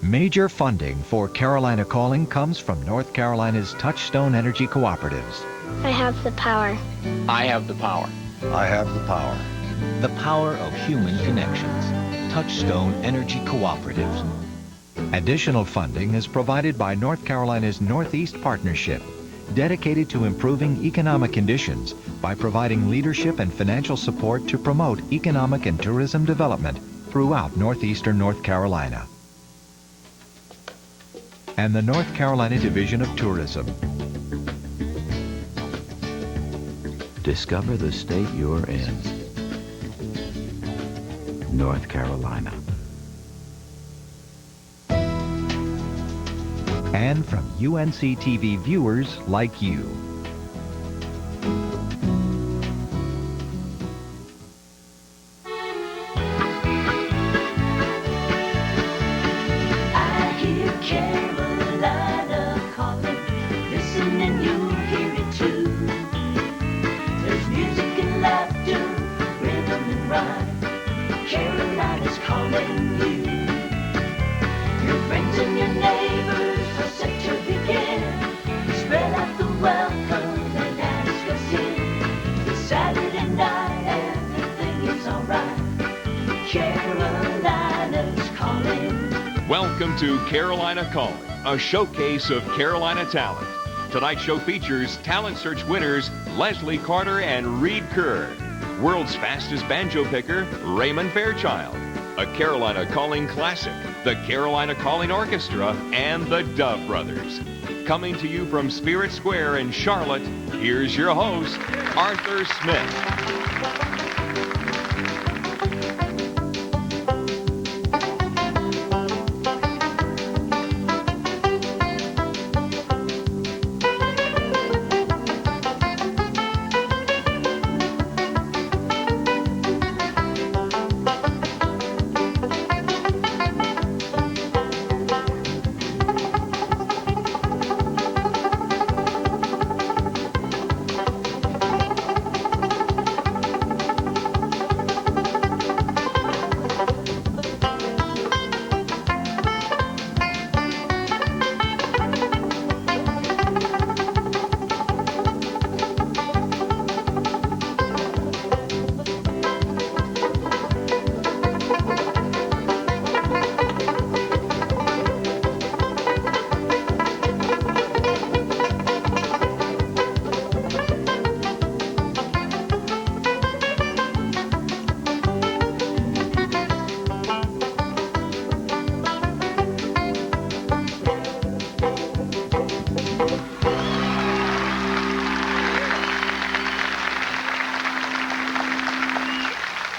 Major funding for Carolina Calling comes from North Carolina's Touchstone Energy Cooperatives. I have the power. I have the power. I have the power. The power of human connections. Touchstone Energy Cooperatives. Additional funding is provided by North Carolina's Northeast Partnership, dedicated to improving economic conditions by providing leadership and financial support to promote economic and tourism development throughout northeastern North Carolina. And the North Carolina Division of Tourism. Discover the state you're in. North Carolina. And from UNC-TV viewers like you. I hear Carolina calling. Listen and you'll hear it too. There's music and laughter, rhythm and rhyme. Carolina's calling you. Your friends and your neighbors are set to begin. Spread out the welcome and ask us in. It's Saturday night and everything is alright. Carolina's calling. Welcome to Carolina Calling, a showcase of Carolina talent. Tonight's show features Talent Search winners Leslie Carter and Reid Kerr, world's fastest banjo picker Raymond Fairchild, a Carolina Calling classic, the Carolina Calling Orchestra, and the Dove Brothers. Coming to you from Spirit Square in Charlotte, here's your host, Arthur Smith.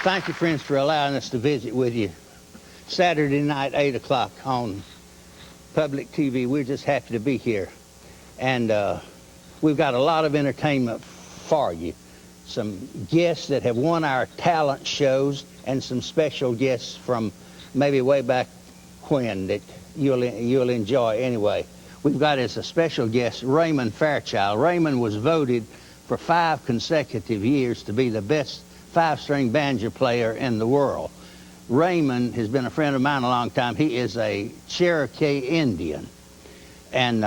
Thank you, friends, for allowing us to visit with you Saturday night, 8 o'clock on public TV. We're just happy to be here. And we've got a lot of entertainment for you. Some guests that have won our talent shows and some special guests from maybe way back when that you'll enjoy anyway. We've got as a special guest Raymond Fairchild. Raymond was voted for 5 consecutive years to be the best 5-string banjo player in the world. Raymond has been a friend of mine a long time. He is a Cherokee Indian. And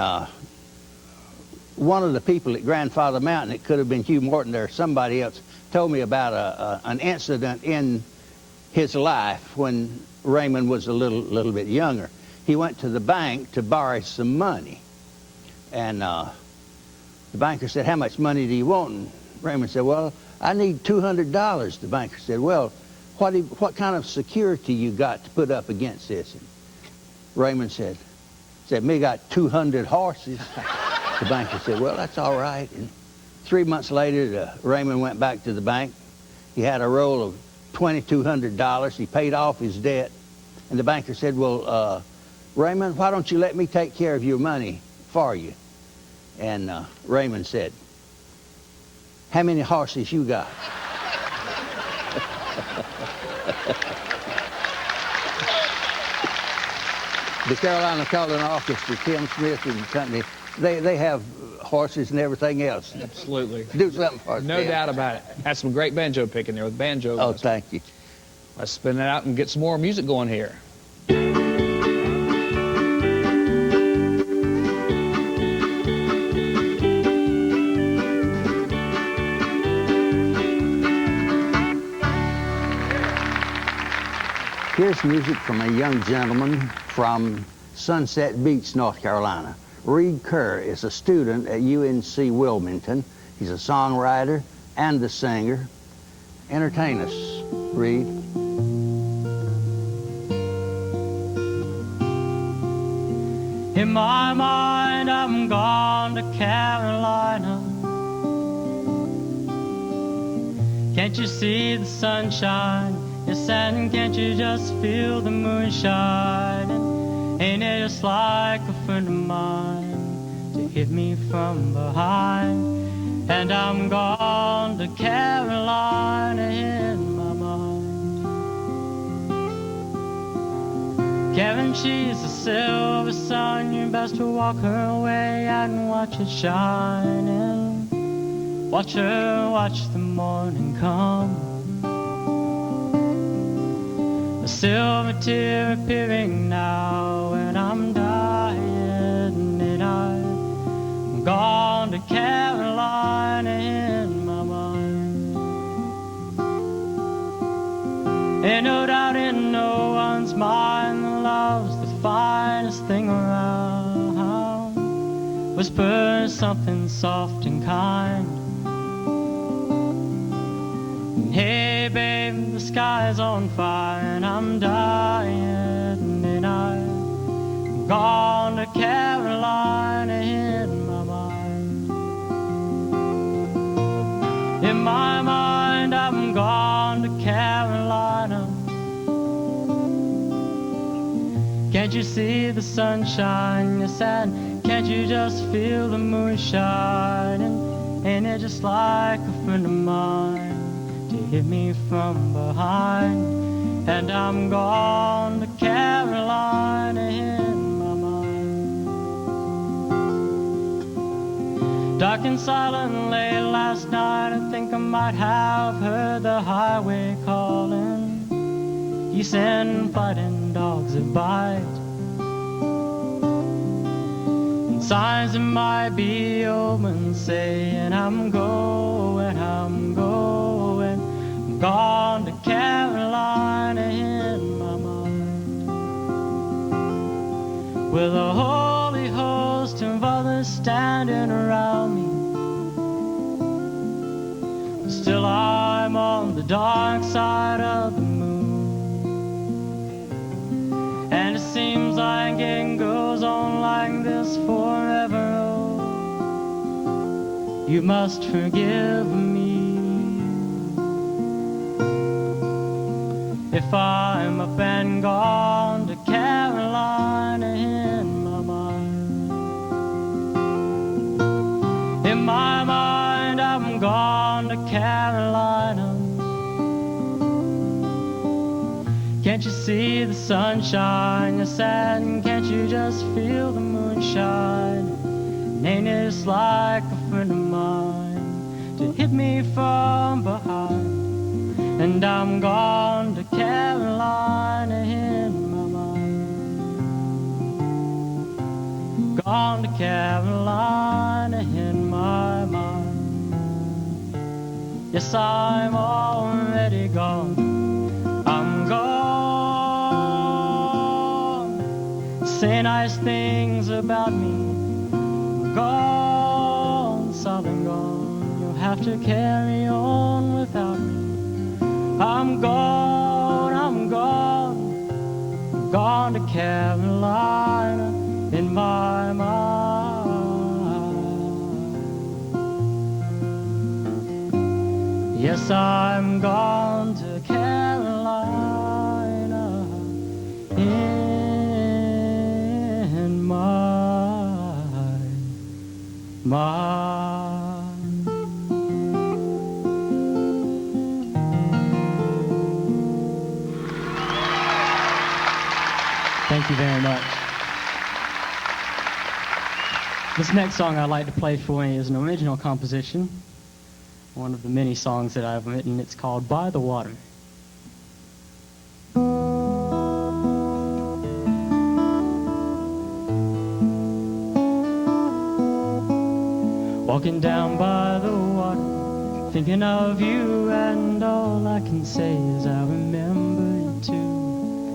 one of the people at Grandfather Mountain, it could have been Hugh Morton or somebody else, told me about an incident in his life when Raymond was a little bit younger. He went to the bank to borrow some money. And the banker said, "How much money do you want?" And Raymond said, "Well, I need $200. The banker said, "Well, what kind of security you got to put up against this?" And Raymond said, "Me got 200 horses." The banker said, "Well, that's all right." And 3 months later, Raymond went back to the bank. He had a roll of $2,200. He paid off his debt. And the banker said, "Well, Raymond, why don't you let me take care of your money for you?" And Raymond said, "How many horses you got?" The Carolina Calling Orchestra, Tim Smith and company, they have horses and everything else. Absolutely. Do something for us. No Tim. doubt about it. Had some great banjo picking there with banjo. Oh, thank you. Let's spin it out and get some more music going here. Here's music from a young gentleman from Sunset Beach, North Carolina. Reid Kerr is a student at UNC Wilmington. He's a songwriter and a singer. Entertain us, Reid. In my mind, I'm gone to Carolina. Can't you see the sunshine? Yes, and can't you just feel the moonshine? And ain't it just like a friend of mine to hit me from behind? And I'm gone to Carolina in my mind. Karen, she's a silver sun. You best to walk her way and watch it shine. And watch her watch the morning come. A silver tear appearing now, and I'm dying, and I'm gone to Carolina in my mind. Ain't no doubt in no one's mind that love's the finest thing around. Whisper something soft and kind. Hey babe, the sky's on fire and I'm dying, and I'm gone to Carolina in my mind. In my mind, I'm gone to Carolina. Can't you see the sunshine? Yes, and can't you just feel the moonshine? And ain't it just like a friend of mine to hit me from behind? And I'm gone to Carolina in my mind. Dark and silent late last night, I think I might have heard the highway calling. He sent fighting dogs that bite, and signs that might be open saying I'm going, I'm going. I'm gone to Carolina in my mind. With a holy host of others standing around me, still I'm on the dark side of the moon. And it seems like it goes on like this forever. Oh, you must forgive me if I'm up and gone to Carolina in my mind. In my mind, I'm gone to Carolina. Can't you see the sunshine? Yes, and can't you just feel the moonshine? And ain't it just like a friend of mine to hit me from behind? And I'm gone to Carolina in my mind. Gone to Carolina in my mind. Yes, I'm already gone. I'm gone. Say nice things about me. I'm gone, sobbing gone. You'll have to carry on without me. I'm gone, I'm gone. I'm gone to Carolina in my mind. Yes, I'm gone to Carolina in my mind. Thank you very much. This next song I'd like to play for you is an original composition, one of the many songs that I've written. It's called By the Water. Walking down by the water, thinking of you, and all I can say is I remember you too.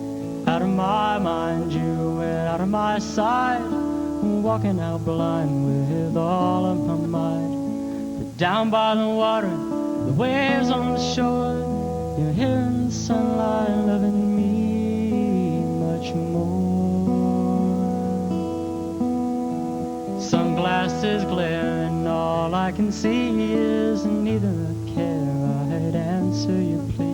out of my sight, walking out blind with all of my might. But down by the water, the waves on the shore, you're hearing the sunlight loving me much more. Sunglasses glare and all I can see is neither a care I'd answer your plea.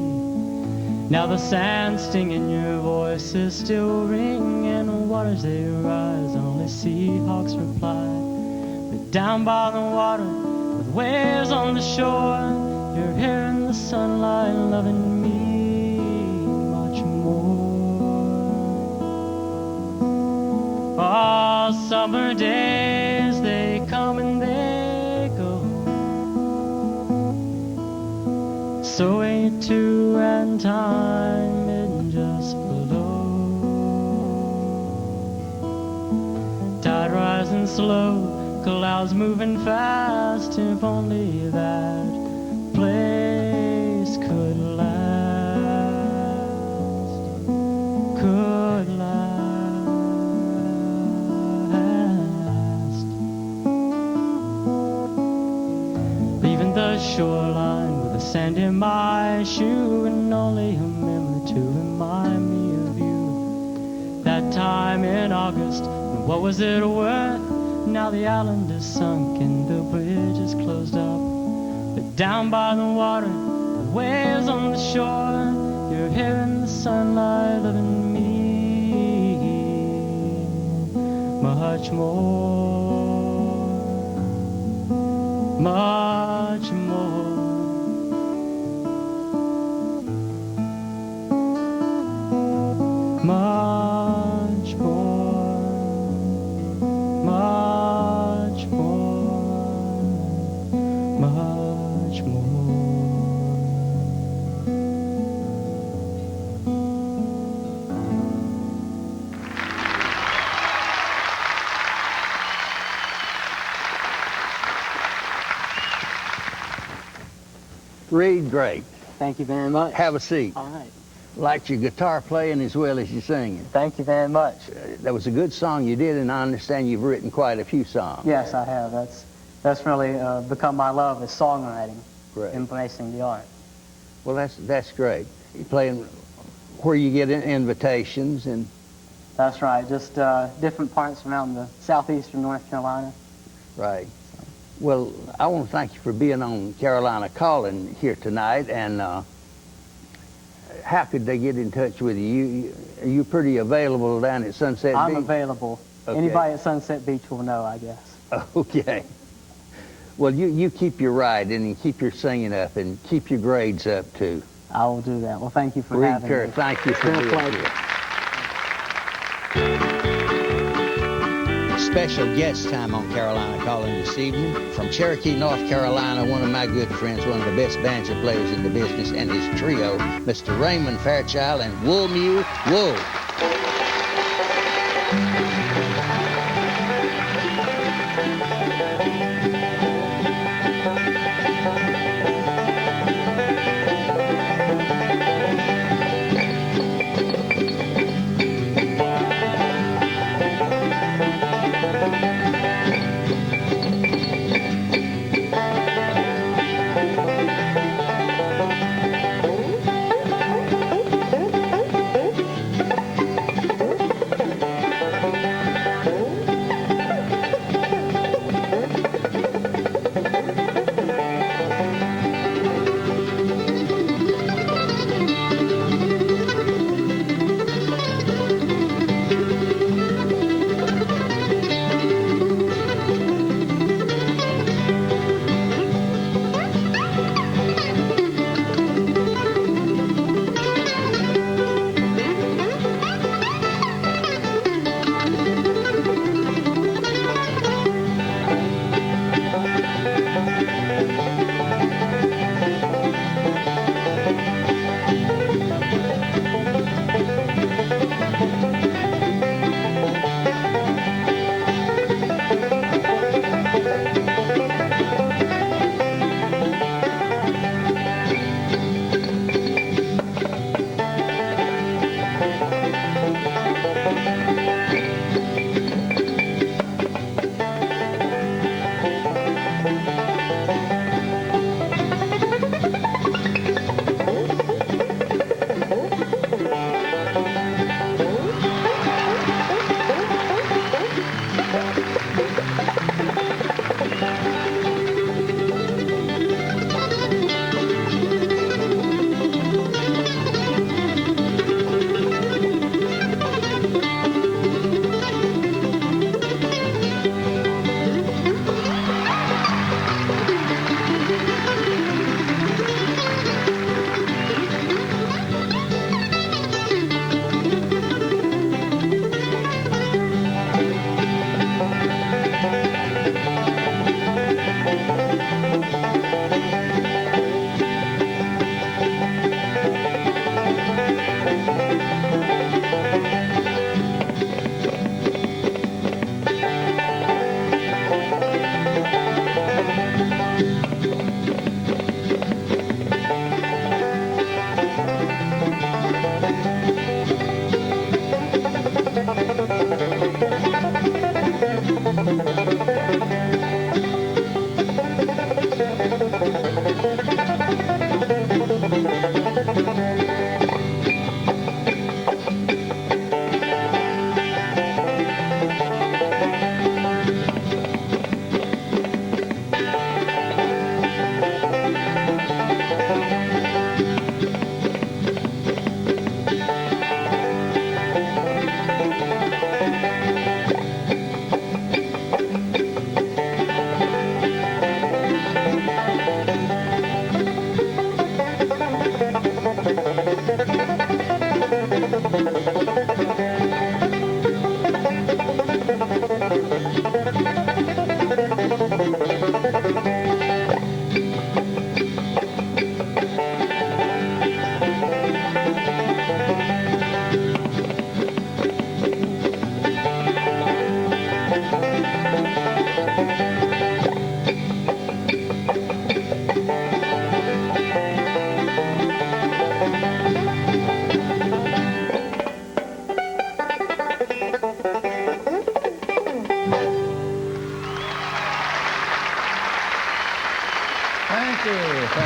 Now the sand sting in your voice is still ringing, waters they rise, only Seahawks reply. But down by the water, with waves on the shore, you're hearing the sunlight loving me much more. All summer days, they come and they go, so ain't two and time it just below. Tide rising slow, clouds moving fast, if only that place could last, could last. Leaving the shoreline with the sand in my shoe, and only a memory to remind me of you. That time in August, and what was it worth? Now the island is sunk and the bridge is closed up. But down by the water, the waves on the shore, you're hearing the sunlight loving me much more, much more. Much more, much more, much more. Reid, great. Thank you very much. Have a seat. All right. Liked your guitar playing as well as your singing. Thank you very much. That was a good song you did, and I understand you've written quite a few songs. Yes, I have. That's really become my love is songwriting, Great. embracing the art. Well, that's great. You playing where you get invitations and. That's right. Just different parts around the southeastern North Carolina. Right. Well, I want to thank you for being on Carolina Calling here tonight. And how could they get in touch with you? Are you pretty available down at Sunset Beach? I'm available. Okay. Anybody at Sunset Beach will know, I guess. Okay. Well, you keep your writing and keep your singing up and keep your grades up too. I will do that. Well, thank you for Reid having Kerr, me. thank you for It's been a being pleasure. here. Special guest time on Carolina Calling this evening. From Cherokee, North Carolina, one of my good friends, one of the best banjo players in the business, and his trio, Mr. Raymond Fairchild and Wool Mew Wool.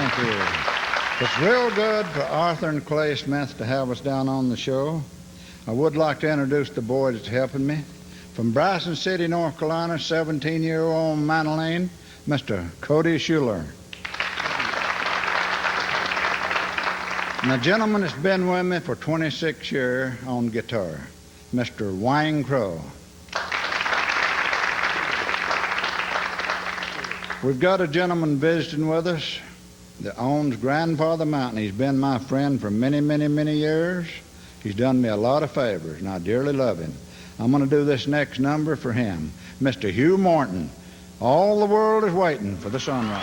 Thank you. It's real good for Arthur and Clay Smith to have us down on the show. I would like to introduce the boy that's helping me. From Bryson City, North Carolina, 17-year-old mandolin, Mr. Cody Schuler. And the gentleman that's been with me for 26 years on guitar, Mr. Wayne Crow. We've got a gentleman visiting with us that owns Grandfather Mountain. He's been my friend for many, many, many years. He's done me a lot of favors, and I dearly love him. I'm going to do this next number for him, Mr. Hugh Morton. All the world is waiting for the sunrise.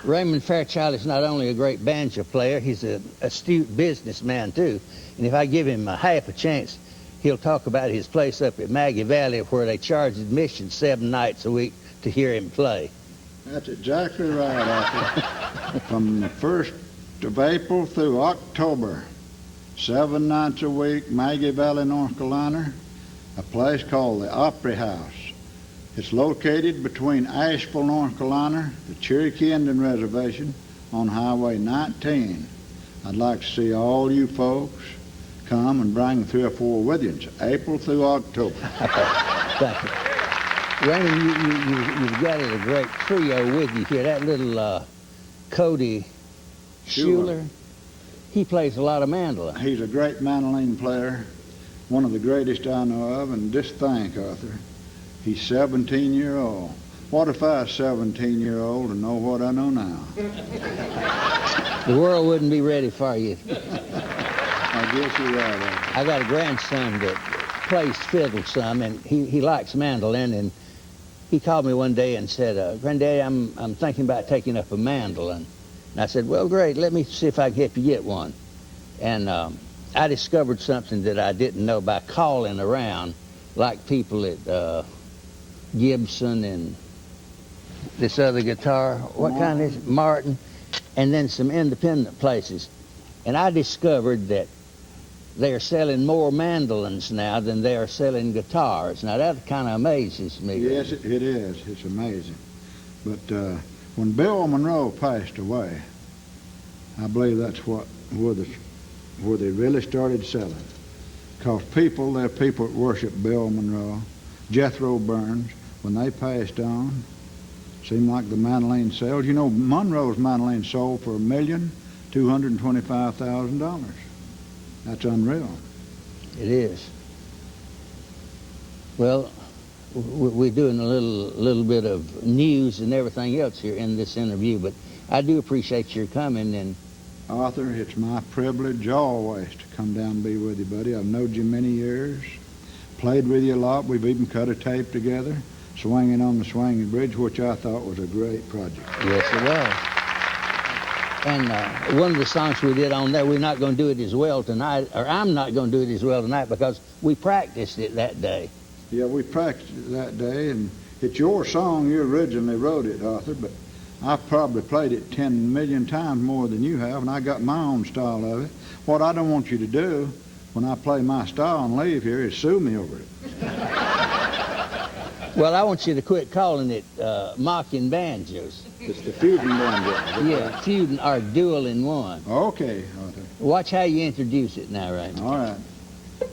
Raymond Fairchild is not only a great banjo player, he's an astute businessman too. And if I give him a half a chance, he'll talk about his place up at Maggie Valley where they charge admission 7 nights a week to hear him play. That's exactly right, Arthur. From the 1st of April through October, 7 nights a week, Maggie Valley, North Carolina, a place called the Opry House. It's located between Asheville, North Carolina, the Cherokee Indian Reservation on Highway 19. I'd like to see all you folks come and bring 3 or 4 with you. It's April through October. Thank you. Raymond, you've got a great trio with you here. That little Cody Schuler, he plays a lot of mandolin. He's a great mandolin player. one of the greatest I know of, and just think, Arthur, he's 17-year-old. What if I was 17-year-old and know what I know now? The world wouldn't be ready for you. I guess you're right, Arthur. I got a grandson that plays fiddle some, and he likes mandolin, and he called me one day and said, Granddaddy, I'm thinking about taking up a mandolin. And I said, well, great, let me see if I can help you get one. And I discovered something that I didn't know by calling around, like people at Gibson and this other guitar. What kind is it? Martin. And then some independent places. And I discovered that they are selling more mandolins now than they are selling guitars. Now, that kind of amazes me. Yes, it is. It's amazing. But when Bill Monroe passed away, I believe that's where they really started selling. Because there are people that worship Bill Monroe, Jethro Burns, when they passed on, seemed like the mandolin sales. You know, Monroe's mandolin sold for $1,225,000. That's unreal. It is. Well, we're doing a little bit of news and everything else here in this interview, but I do appreciate your coming. And Arthur, it's my privilege always to come down and be with you, buddy. I've known you many years, played with you a lot. We've even cut a tape together, Swinging on the Swinging Bridge, which I thought was a great project. Yes, it was. And one of the songs we did on there, we're not going to do it as well tonight, or I'm not going to do it as well tonight because we practiced it that day. Yeah, we practiced it that day, and it's your song. You originally wrote it, Arthur, but I've probably played it 10 million times more than you have, and I got my own style of it. What I don't want you to do when I play my style and leave here is sue me over it. Well, I want you to quit calling it mocking banjos. It's the fusion banjo. Yeah, fusion or dual in one. Okay, Arthur. Watch how you introduce it now, Raymond. All right.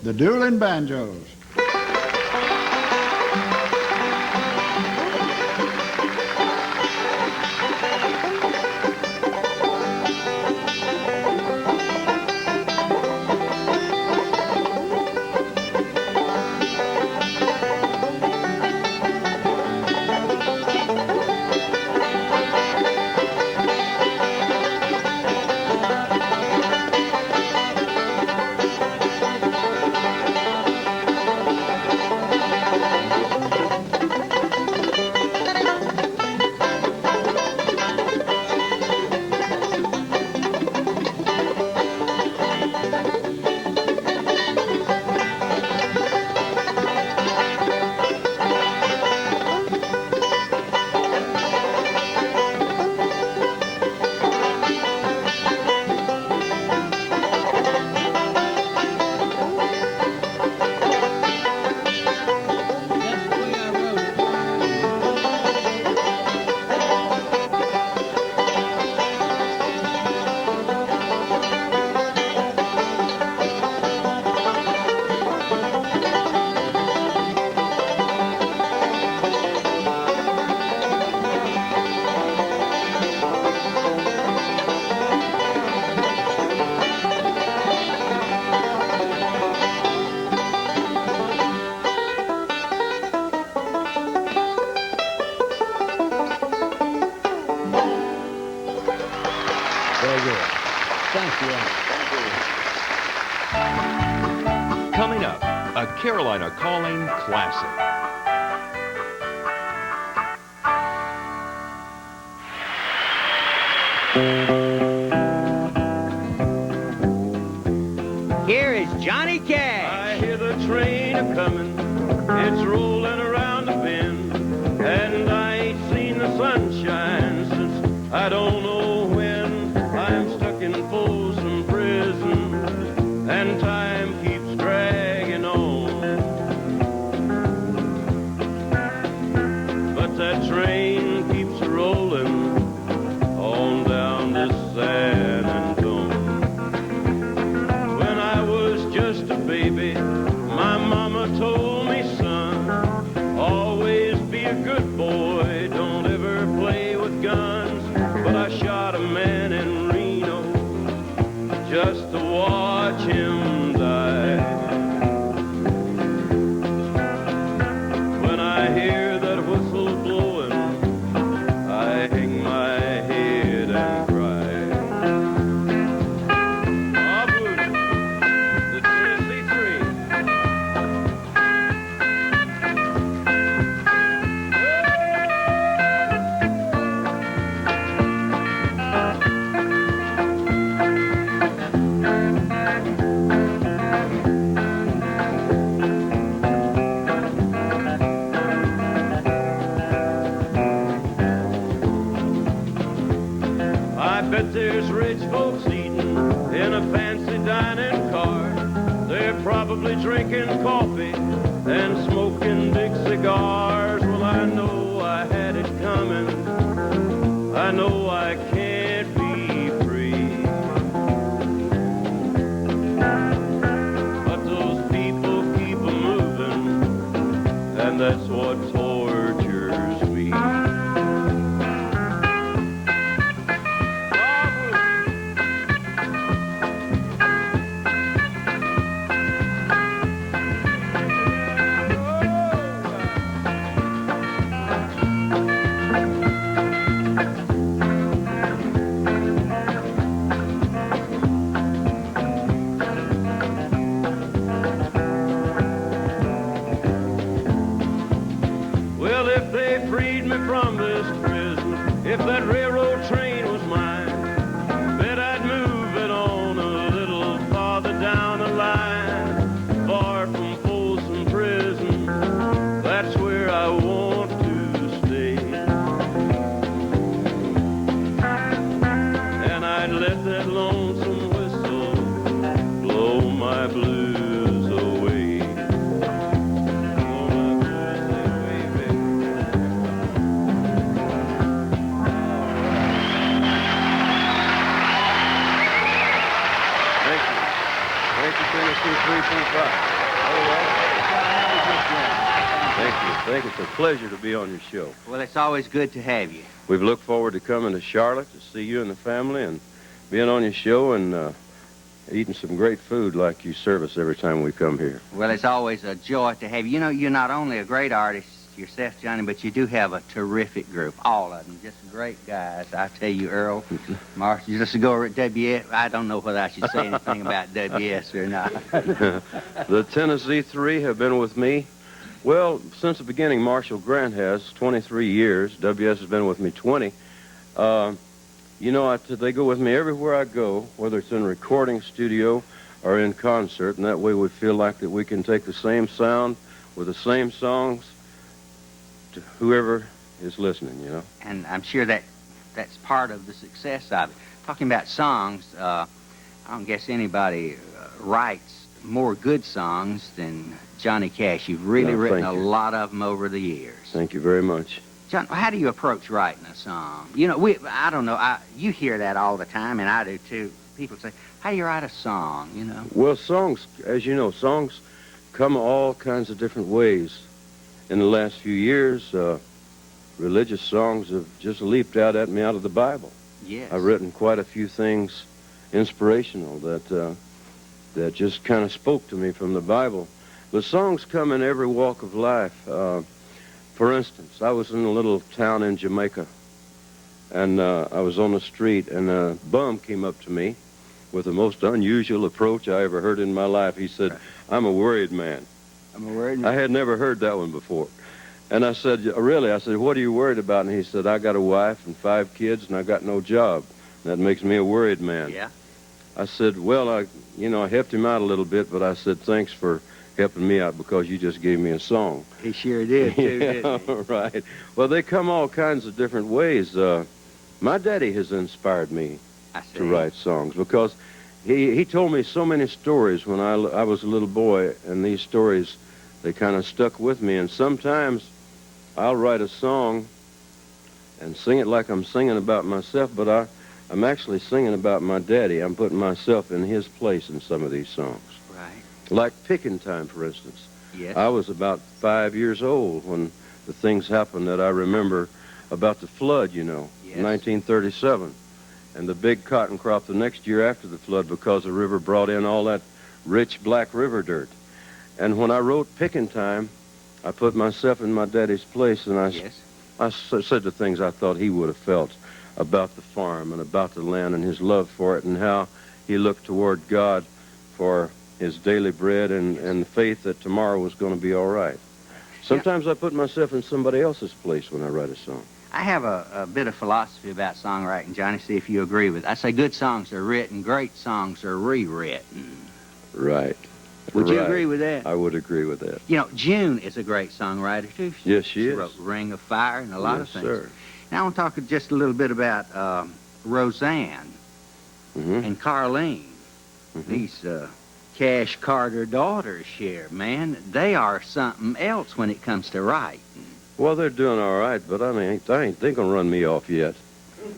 The dueling banjos. Coming up, a Carolina Calling classic. Here is Johnny Cash. I hear the train a-comin', it's rolling around the bend, and I ain't seen the sunshine since I don't know when. I'm stuck in Folsom Prison, and time keeps dragging on. But that train keeps rolling on down to San Antonio. When I was just a baby, my mama told me, son, always be a good boy, don't ever play with guns. But I bet there's rich folks eating in a fancy dining car. They're probably drinking coffee and smoking big cigars. Well, I know I had it coming. I know I can't be free. But those people keep moving, and that's what tortures me. Well, if they freed me from this prison, if that railroad train was mine, bet I'd move it on a little farther down the line, far from Folsom Prison. That's where I want to stay. And I'd let that lonesome whistle blow my blues away. Blow my blues away, baby. Thank you. Thank you, Tennessee 325. Thank you. Thank you. It's a pleasure to be on your show. Well, it's always good to have you. We've looked forward to coming to Charlotte to see you and the family and being on your show and eating some great food like you serve us every time we come here. Well, it's always a joy to have you. You know, you're not only a great artist yourself, Johnny, but you do have a terrific group. All of them, just great guys. I tell you, Earl, Marshall, just to go at WS. I don't know whether I should say anything about WS or not. The Tennessee Three have been with me, well, since the beginning. Marshall Grant has 23 years. WS has been with me 20. You know, they go with me everywhere I go, whether it's in a recording studio or in concert, and that way we feel like that we can take the same sound with the same songs to whoever is listening, you know. And I'm sure that's part of the success of it. Talking about songs, I don't guess anybody writes more good songs than Johnny Cash. You've really written a lot of them over the years. Thank you very much. John, how do you approach writing a song? You know, I don't know. You hear that all the time, and I do too. People say, how do you write a song, you know? Well, songs, as you know, songs come all kinds of different ways. In the last few years, religious songs have just leaped out at me out of the Bible. Yes. I've written quite a few things inspirational that just kind of spoke to me from the Bible. But songs come in every walk of life. For instance, I was in a little town in Jamaica, and I was on the street, and a bum came up to me with the most unusual approach I ever heard in my life. He said, "I'm a worried man." I'm a worried man. I had never heard that one before. And I said, "Really?" I said, "What are you worried about?" And he said, "I got a wife and 5 kids, and I got no job. That makes me a worried man." Yeah. I said, well, I helped him out a little bit, but I said, "Thanks for helping me out because you just gave me a song." He sure did, too, didn't he? Right. Well, they come all kinds of different ways. My daddy has inspired me to write songs because he told me so many stories when I was a little boy, and these stories, they kind of stuck with me. And sometimes I'll write a song and sing it like I'm singing about myself, but I'm actually singing about my daddy. I'm putting myself in his place in some of these songs. Right. Like Picking Time, for instance. Yes. I was about 5 years old when the things happened that I remember about the flood, you know, in 1937. And the big cotton crop the next year after the flood because the river brought in all that rich black river dirt. And when I wrote Picking Time, I put myself in my daddy's place, and I said the things I thought he would have felt about the farm and about the land and his love for it and how he looked toward God for his daily bread and the faith that tomorrow was going to be all right. Sometimes I put myself in somebody else's place when I write a song. I have a bit of philosophy about songwriting, Johnny, see if you agree with it. I say good songs are written, great songs are rewritten. Right. Would you agree with that? I would agree with that. You know, June is a great songwriter, too. Yes, she is. She wrote Ring of Fire and a lot of things. Sir. Now I want to talk just a little bit about Roseanne and Carlene, these Cash Carter daughters here, man, they are something else when it comes to writing. Well, they're doing all right, but I mean, they gonna run me off yet.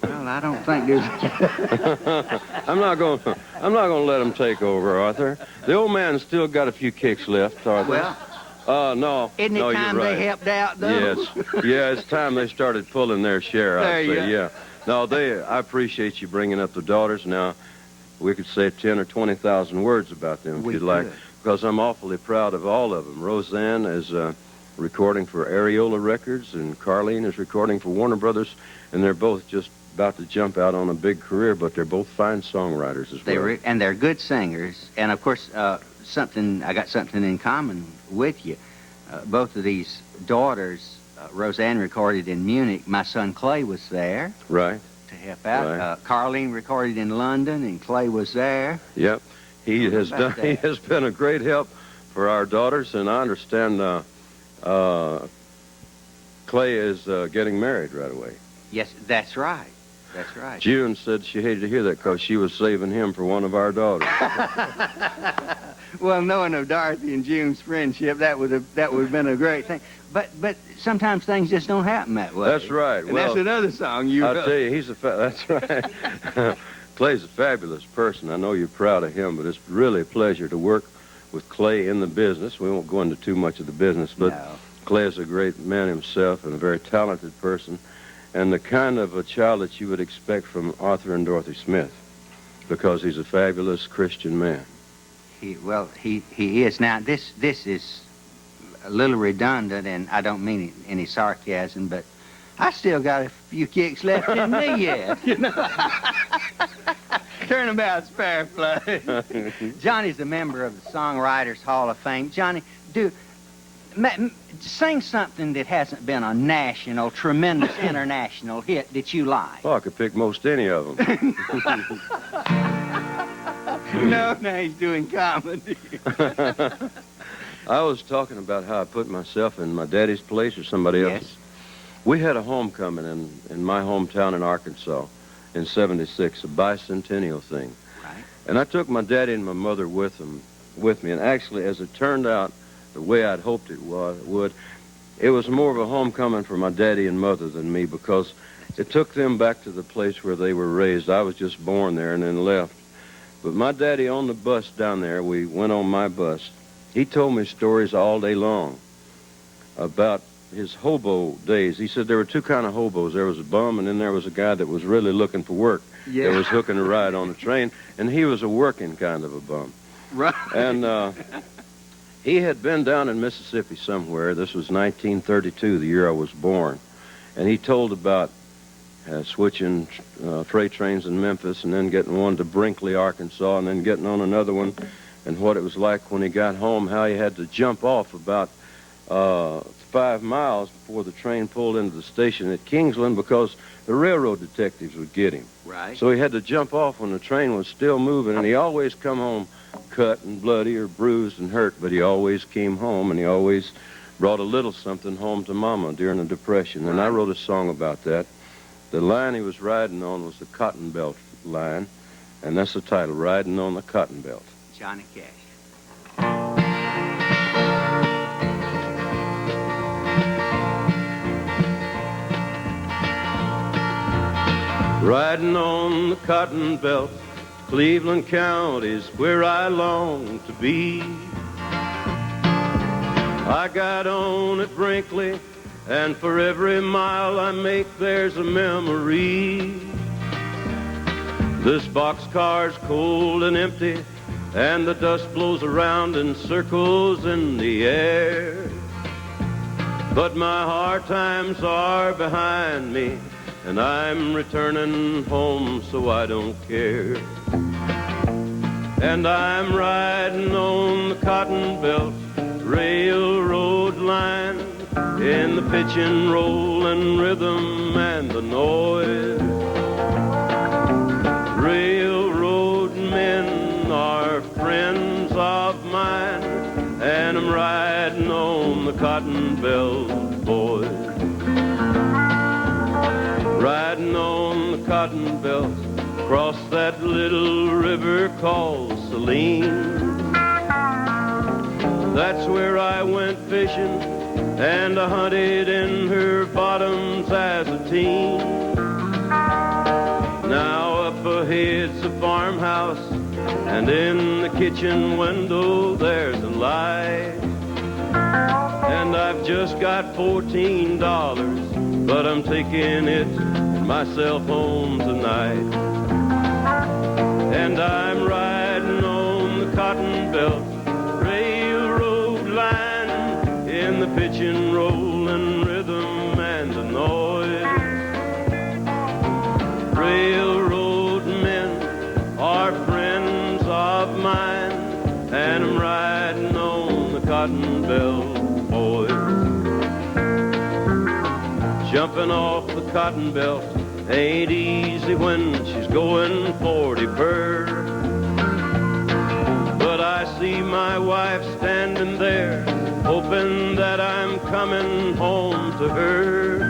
Well, I don't think there's... I'm not gonna let them take over, Arthur. The old man's still got a few kicks left, Arthur. Well, no. Isn't it no, time you're right. they helped out, though? Yes. Yeah, it's time they started pulling their share, I'd say, yeah. No, I appreciate you bringing up the daughters. Now, we could say 10 or 20,000 words about them if you'd like, because I'm awfully proud of all of them. Roseanne is recording for Areola Records, and Carlene is recording for Warner Brothers, and they're both just about to jump out on a big career, but they're both fine songwriters as well. And they're good singers, and of course, I got something in common with you. Both of these daughters, Roseanne recorded in Munich. My son Clay was there. Right. To help out. Right. Carlene recorded in London, and Clay was there. Yep. He has been a great help for our daughters, and I understand Clay is getting married right away. Yes, that's right. That's right. June said she hated to hear that because she was saving him for one of our daughters. Well, knowing of Dorothy and June's friendship, that would have been a great thing. But sometimes things just don't happen that way. That's right. And that's another song you wrote. I'll tell you, that's right. Clay's a fabulous person. I know you're proud of him, but it's really a pleasure to work with Clay in the business. We won't go into too much of the business, but Clay is a great man himself and a very talented person, and the kind of a child that you would expect from Arthur and Dorothy Smith, because he's a fabulous Christian man. He is. Now, this is a little redundant, and I don't mean any sarcasm, but I still got a few kicks left in me yet, you know. Turnabout's fair play. Johnny's a member of the Songwriters Hall of Fame. Johnny, sing something that hasn't been a national, tremendous international hit that you like. Well, I could pick most any of them. No, he's doing comedy. I was talking about how I put myself in my daddy's place or somebody else's. Yes. We had a homecoming in my hometown in Arkansas in '76, a bicentennial thing. Right. And I took my daddy and my mother with me. And actually, as it turned out, the way I'd hoped it would, it was more of a homecoming for my daddy and mother than me, because it took them back to the place where they were raised. I was just born there and then left. But my daddy on the bus down there, we went on my bus, he told me stories all day long about his hobo days. He said there were two kind of hobos. There was a bum, and then there was a guy that was really looking for work. Yeah. That was hooking a ride on the train, and he was a working kind of a bum. Right. And he had been down in Mississippi somewhere. This was 1932, the year I was born. And he told about switching freight trains in Memphis and then getting one to Brinkley, Arkansas, and then getting on another one, and what it was like when he got home, how he had to jump off about 5 miles before the train pulled into the station at Kingsland because the railroad detectives would get him. Right. So he had to jump off when the train was still moving, and he always come home cut and bloody or bruised and hurt, but he always came home, and he always brought a little something home to Mama during the Depression. And I wrote a song about that. The line he was riding on was the Cotton Belt line, and that's the title, Riding on the Cotton Belt. Johnny Cash. Riding on the Cotton Belt, Cleveland County's where I long to be. I got on at Brinkley, and for every mile I make, there's a memory. This boxcar's cold and empty, and the dust blows around in circles in the air. But my hard times are behind me, and I'm returning home, so I don't care. And I'm riding on the Cotton Belt railroad line, in the pitch and roll and rhythm and the noise. Railroad men are friends of mine, and I'm riding on the Cotton Belt, boys. Riding on the Cotton cotton belt, across that little river called Saline. That's where I went fishing, and I hunted in her bottoms as a teen. Now up ahead's a farmhouse, and in the kitchen window there's a light. And I've just got $14, but I'm taking it myself home tonight. And I'm riding on the cotton belt railroad line, in the pitching, rolling rhythm and the noise. Railroad men are friends of mine, and I'm riding on the cotton belt, boys. Jumping off the cotton belt ain't easy when she's going 40 per. But I see my wife standing there, hoping that I'm coming home to her.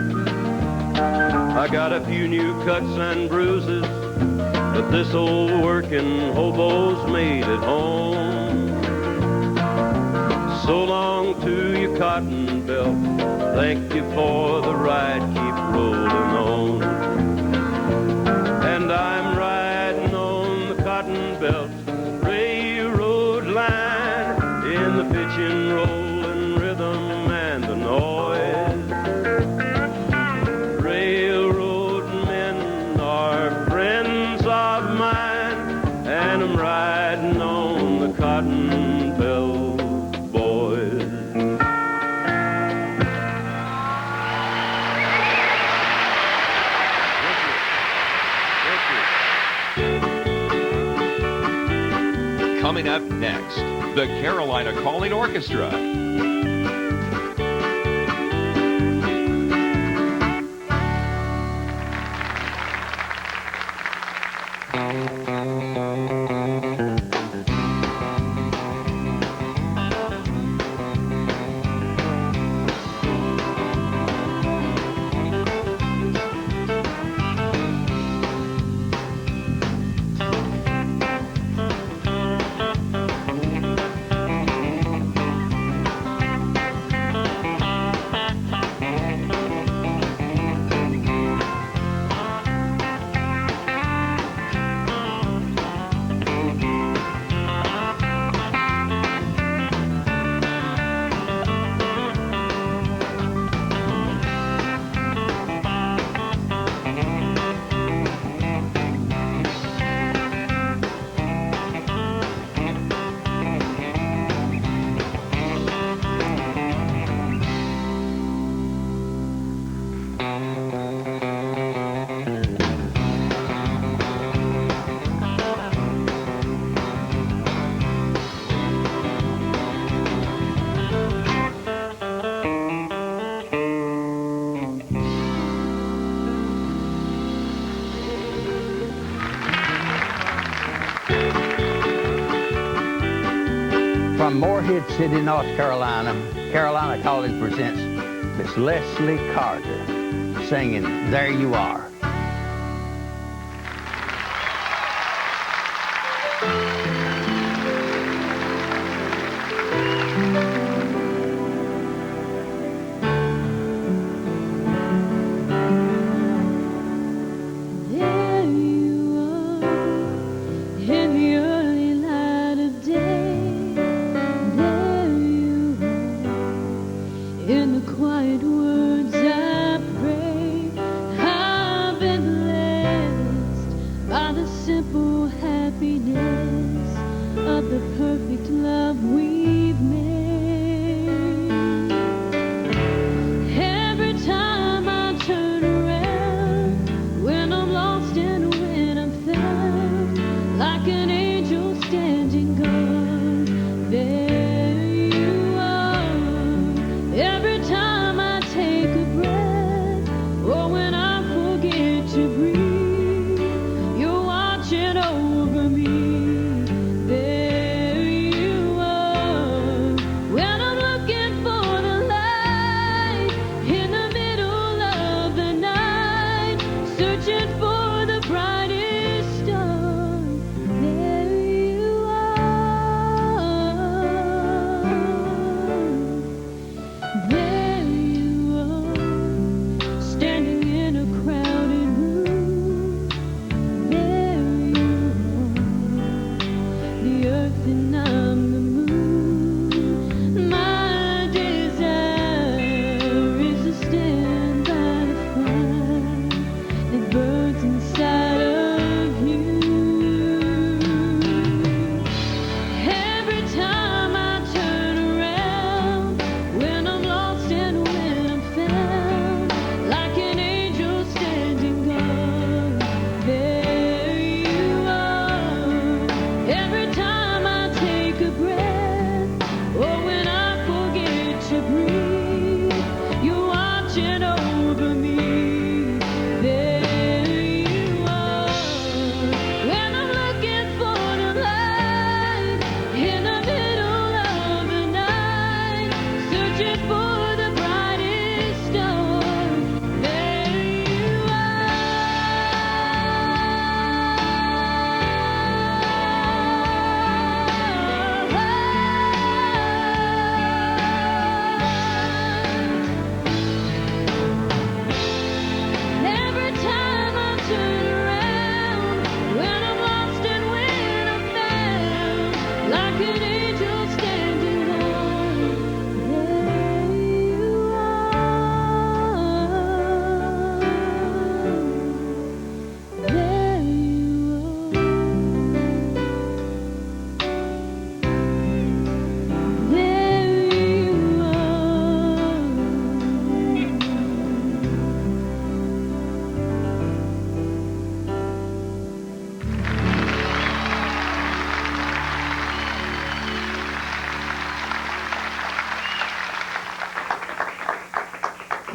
I got a few new cuts and bruises, but this old working hobo's made it home. So long to you, cotton belt, thank you for the ride, keep rolling on. And I'm riding on the cotton belt railroad line, in the pitching, rolling rhythm and the noise. Railroad men are friends of mine, and I'm riding on the cotton belt, boys. Coming up next, the Carolina Calling Orchestra. From Morehead City, North Carolina, Carolina Calling presents Miss Leslie Carter singing There You Are. Searching for the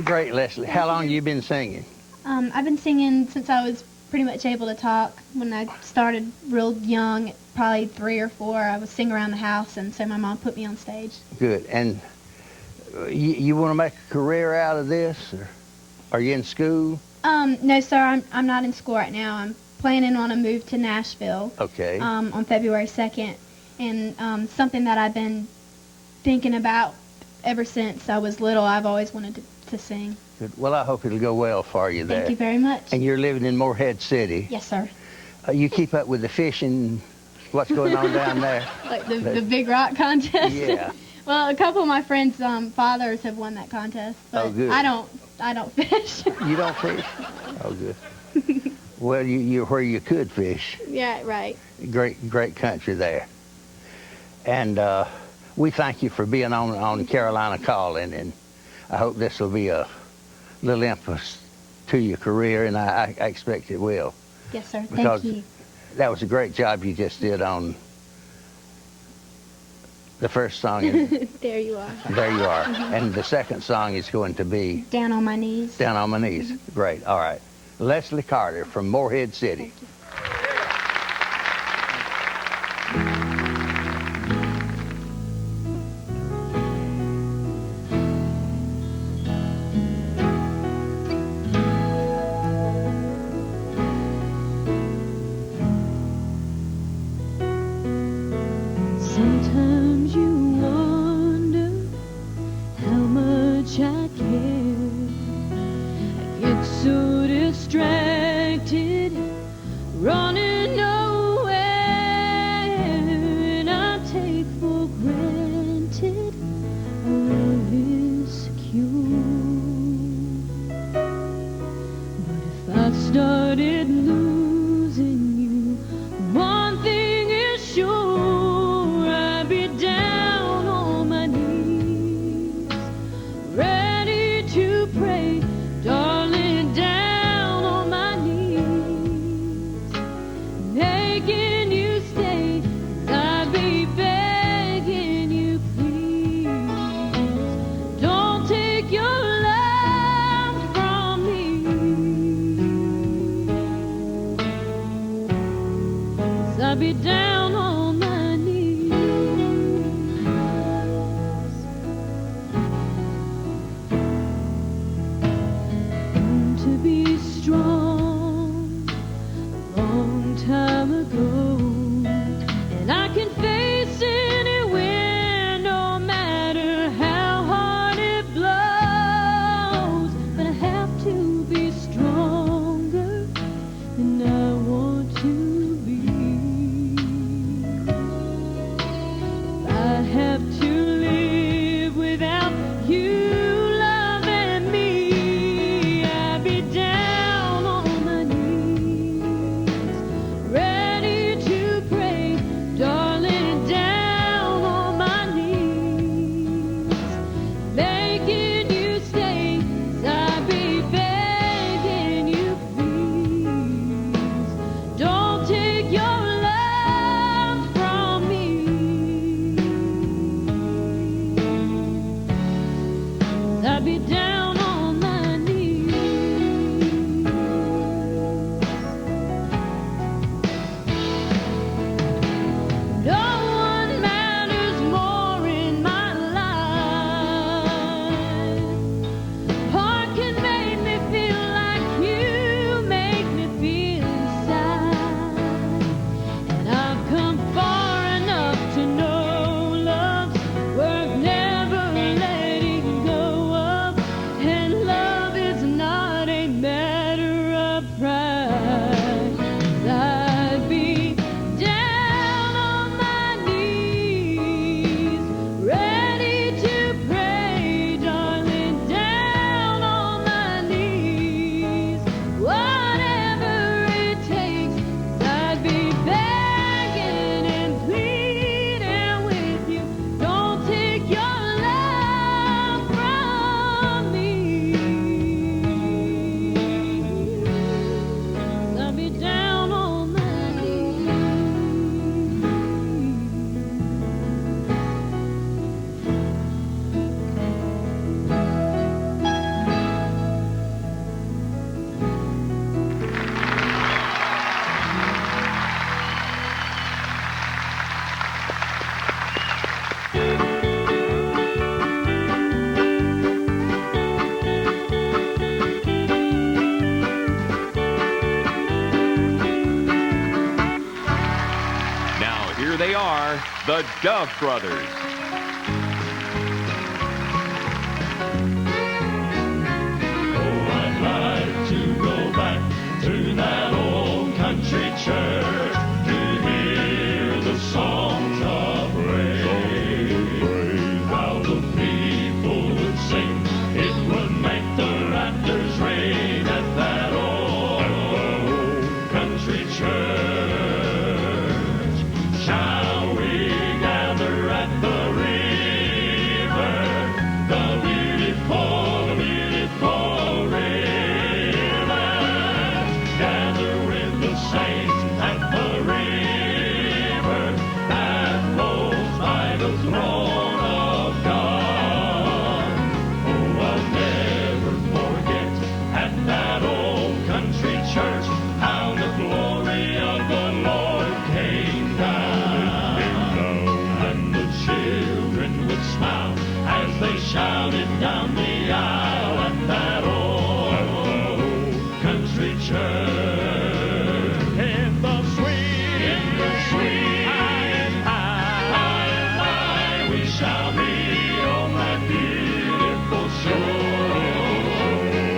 great, Leslie. How long have you been singing? I've been singing since I was pretty much able to talk. When I started real young, probably 3 or 4, I would sing around the house, and so my mom put me on stage. Good. And you want to make a career out of this, or are you in school? No, sir, I'm not in school right now. I'm planning on a move to Nashville. Okay. On February 2nd, and something that I've been thinking about ever since I was little. I've always wanted to sing. Good. Well, I hope it'll go well for you there. Thank you very much. And you're living in Morehead City. Yes, sir. You keep up with the fishing, what's going on down there? Like the Big Rock contest? Yeah. Well, a couple of my friends' fathers have won that contest, but oh, good. I don't fish. You don't fish? Oh, good. Well, you're where you could fish. Yeah, right. Great country there. And we thank you for being on Carolina Calling, and I hope this will be a little emphasis to your career, and I expect it will. Yes, sir. Because thank you. That was a great job you just did on the first song. There you are. There you are. Mm-hmm. And the second song is going to be Down on My Knees. Down on My Knees. Mm-hmm. Great. All right. Leslie Carter from Morehead City. Sometimes you wonder how much I care. I get so distracted, running nowhere, and I take for granted our love is secure. But if I started losing you, one thing is sure, I'd be down on my knees, ready to pray, darling, down on my knees, begging you stay, 'cause I'd be begging you please, don't take your love from me, 'cause I'd be down on my knees. Learned to be strong a long time ago, and I can face any wind, no matter how hard it blows. But I have to be stronger than I want to be. I'd have to live without you loving me. I'd be down on my knees, ready to pray, darling, down on my knees, begging you stay, 'cause I'd be begging you please, don't take your love from me, 'cause I'd be down on my knees. No one matters more in my life. Heart can make me feel like you make me feel inside. And I've come far enough to know love's worth never letting go of. And love is not a matter of pride. 'Cause I'd be down on my knees, ready to pray, darling, down on my knees, whatever it takes. 'Cause I'd be begging and pleading with you, don't take your love from me, 'cause the Dove Brothers. I'd like to go back to that old country church to hear the songs of praise. How the people would sing, it would make the rafters ring at that old country church. Shall we gather at the river, the beautiful, beautiful river? Gather with the saints at the river that flows by the throne of God. Oh, I'll never forget at that old country church how the glory of the Lord came down. And the children would smile as they shouted down the aisle at that old country church. In the sweet, by and by, we shall be on that beautiful shore.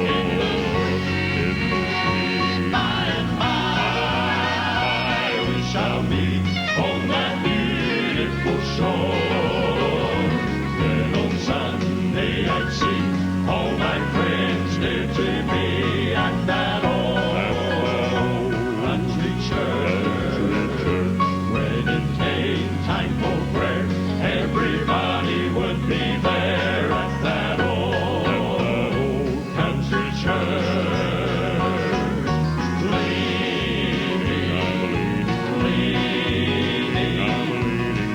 In the sweet, by and by, we shall be on that beautiful shore. Then on Sunday I'd see all my friends dear to me at that old country church. When it came time for prayer, everybody would be there at that old country church. Leaning,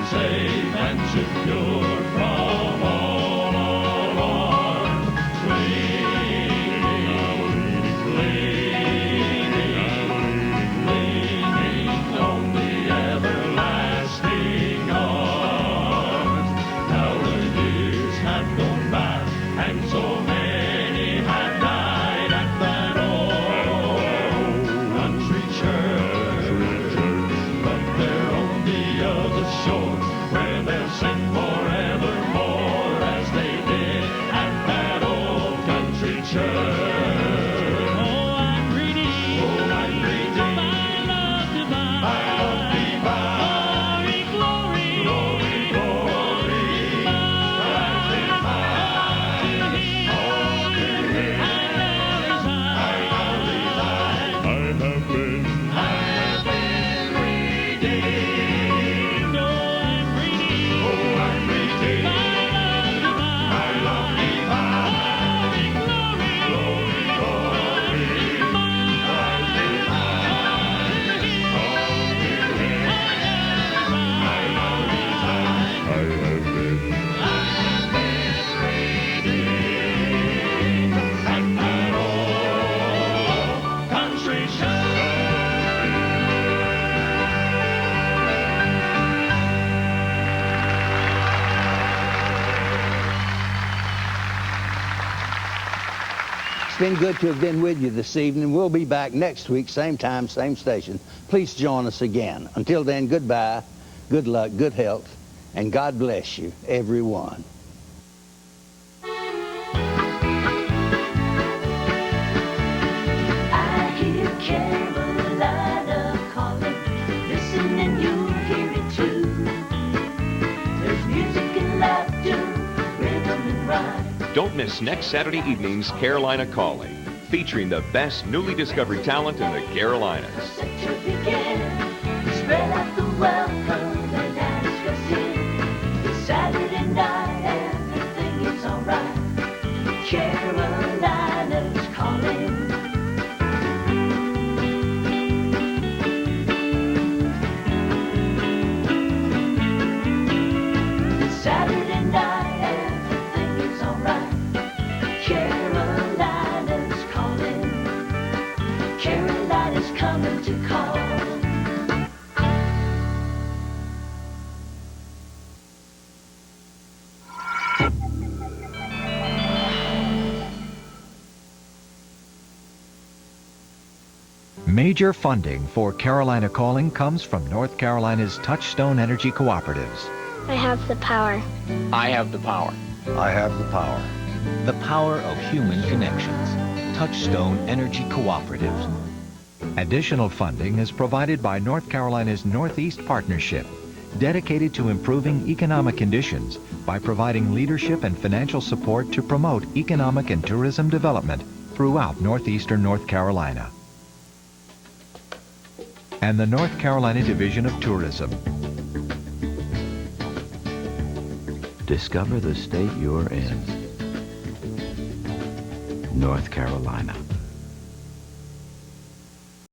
safe and secure from all alarm. Leaning on the everlasting arms. Now the years have gone by, and so many have died at that old country church. But they're on the other shore, where they'll sing forevermore as they did at that old country church. Oh, I'm reading my love divine, glory, glory, glory, rising high, all to Him I now resign. I have been redeemed. Oh, I'm reading my love divine, glory, glory, rising high, all to Him I now resign. I have been redeemed at that old country church. It's been good to have been with you this evening. We'll be back next week, same time, same station. Please join us again. Until then, goodbye, good luck, good health, and God bless you, everyone. I hear Carolina calling. Listen and you'll hear it too. There's music and laughter, rhythm and rhyme. Don't miss next Saturday evening's Carolina Calling, featuring the best newly discovered talent in the Carolinas. Set to begin. Spread out the welcome and ask us in. It's Saturday night, everything is alright. Carolina's calling. It's Saturday night, everything is alright. Carolina's calling. Carolina's coming to call. Major funding for Carolina Calling comes from North Carolina's Touchstone Energy Cooperatives. I have the power. I have the power. I have the power. The power of human connections. Touchstone Energy Cooperatives. Additional funding is provided by North Carolina's Northeast Partnership, dedicated to improving economic conditions by providing leadership and financial support to promote economic and tourism development throughout northeastern North Carolina. And the North Carolina Division of Tourism. Discover the state you're in. North Carolina.